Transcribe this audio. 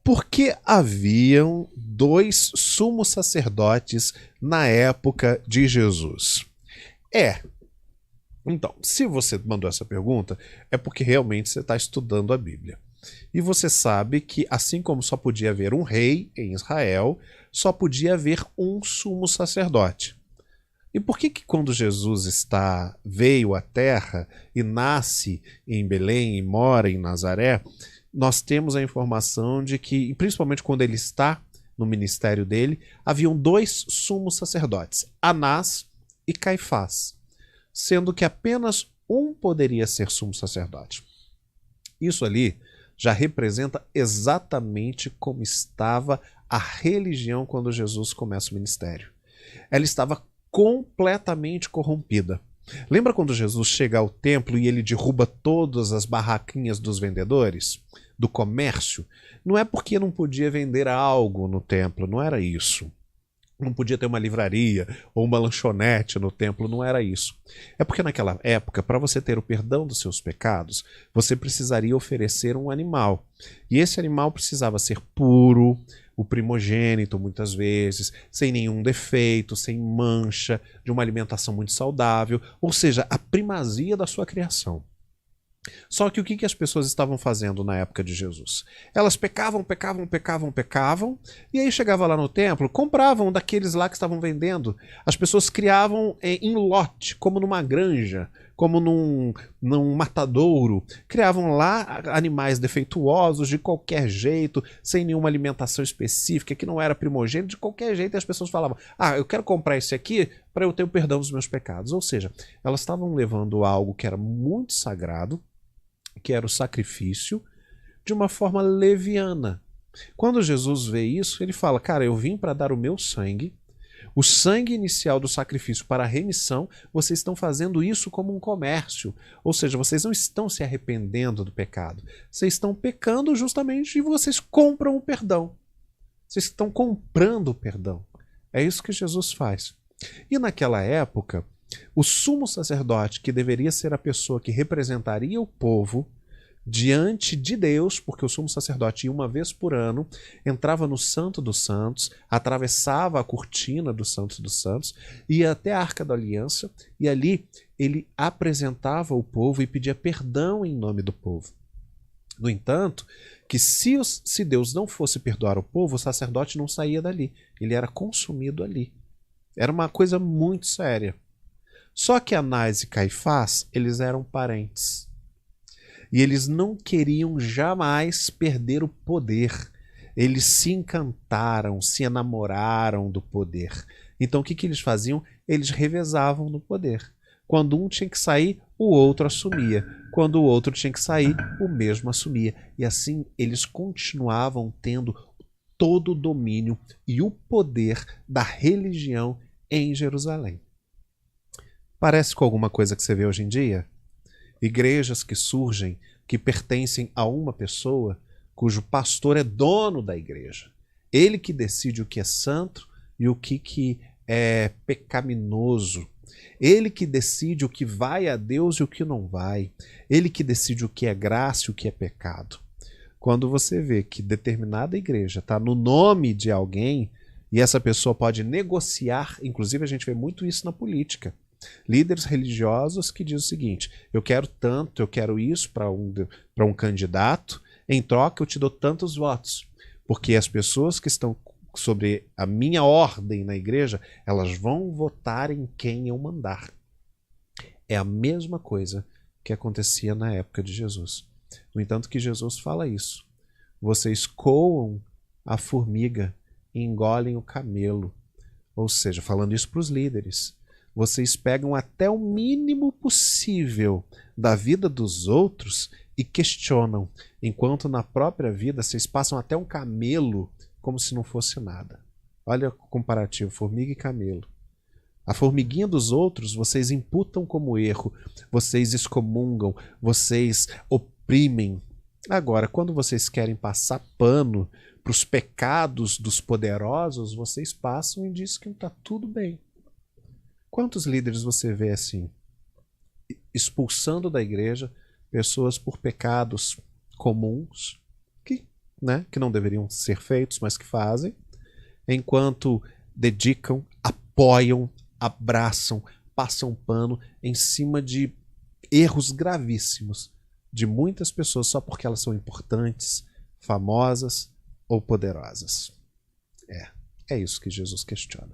Porque haviam dois sumos sacerdotes na época de Jesus. Então, se você mandou essa pergunta, é porque realmente você está estudando a Bíblia. E você sabe que, assim como só podia haver um rei em Israel, só podia haver um sumo sacerdote. E por que quando Jesus veio à Terra e nasce em Belém e mora em Nazaré, nós temos a informação de que, principalmente quando ele está no ministério dele, haviam dois sumos sacerdotes, Anás e Caifás, sendo que apenas um poderia ser sumo sacerdote. Isso ali já representa exatamente como estava a religião quando Jesus começa o ministério. Ela estava completamente corrompida. Lembra quando Jesus chega ao templo e ele derruba todas as barraquinhas dos vendedores, do comércio? Não é porque não podia vender algo no templo, não era isso. Não podia ter uma livraria ou uma lanchonete no templo, não era isso. É porque naquela época, para você ter o perdão dos seus pecados, você precisaria oferecer um animal. E esse animal precisava ser puro, o primogênito muitas vezes, sem nenhum defeito, sem mancha, de uma alimentação muito saudável, ou seja, a primazia da sua criação. Só que o que as pessoas estavam fazendo na época de Jesus? Elas pecavam, e aí chegava lá no templo, compravam daqueles lá que estavam vendendo. As pessoas criavam em lote, como numa granja, como num matadouro. Criavam lá animais defeituosos, de qualquer jeito, sem nenhuma alimentação específica, que não era primogênito, de qualquer jeito. E as pessoas falavam, eu quero comprar esse aqui para eu ter o perdão dos meus pecados. Ou seja, elas estavam levando algo que era muito sagrado, que era o sacrifício, de uma forma leviana. Quando Jesus vê isso, ele fala, cara, eu vim para dar o meu sangue, o sangue inicial do sacrifício para a remissão, vocês estão fazendo isso como um comércio. Ou seja, vocês não estão se arrependendo do pecado. Vocês estão pecando justamente e vocês compram o perdão. Vocês estão comprando o perdão. É isso que Jesus faz. E naquela época, o sumo sacerdote, que deveria ser a pessoa que representaria o povo diante de Deus, porque o sumo sacerdote ia uma vez por ano, entrava no Santo dos Santos, atravessava a cortina do Santo dos Santos, ia até a Arca da Aliança, e ali ele apresentava o povo e pedia perdão em nome do povo. No entanto, que se Deus não fosse perdoar o povo, o sacerdote não saía dali, ele era consumido ali. Era uma coisa muito séria. Só que Anás e Caifás, eles eram parentes. E eles não queriam jamais perder o poder. Eles se encantaram, se enamoraram do poder. Então o que eles faziam? Eles revezavam no poder. Quando um tinha que sair, o outro assumia. Quando o outro tinha que sair, o mesmo assumia. E assim eles continuavam tendo todo o domínio e o poder da religião em Jerusalém. Parece com alguma coisa que você vê hoje em dia? Igrejas que surgem, que pertencem a uma pessoa, cujo pastor é dono da igreja. Ele que decide o que é santo e o que é pecaminoso. Ele que decide o que vai a Deus e o que não vai. Ele que decide o que é graça e o que é pecado. Quando você vê que determinada igreja está no nome de alguém e essa pessoa pode negociar, inclusive a gente vê muito isso na política. Líderes religiosos que dizem o seguinte, eu quero tanto, eu quero isso para um candidato, em troca eu te dou tantos votos. Porque as pessoas que estão sobre a minha ordem na igreja, elas vão votar em quem eu mandar. É a mesma coisa que acontecia na época de Jesus. No entanto que Jesus fala isso. Vocês coam a formiga e engolem o camelo. Ou seja, falando isso para os líderes. Vocês pegam até o mínimo possível da vida dos outros e questionam, enquanto na própria vida vocês passam até um camelo como se não fosse nada. Olha o comparativo, formiga e camelo. A formiguinha dos outros vocês imputam como erro, vocês excomungam, vocês oprimem. Agora, quando vocês querem passar pano para os pecados dos poderosos, vocês passam e dizem que está tudo bem. Quantos líderes você vê assim, expulsando da igreja pessoas por pecados comuns, que né, que não deveriam ser feitos, mas que fazem, enquanto dedicam, apoiam, abraçam, passam pano em cima de erros gravíssimos de muitas pessoas só porque elas são importantes, famosas ou poderosas. É isso que Jesus questiona.